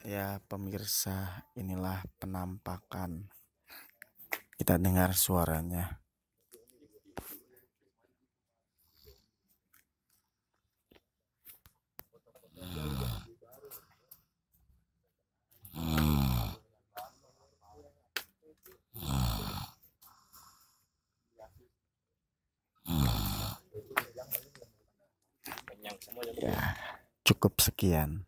Ya pemirsa, inilah penampakan. Kita dengar suaranya. Ya, cukup sekian.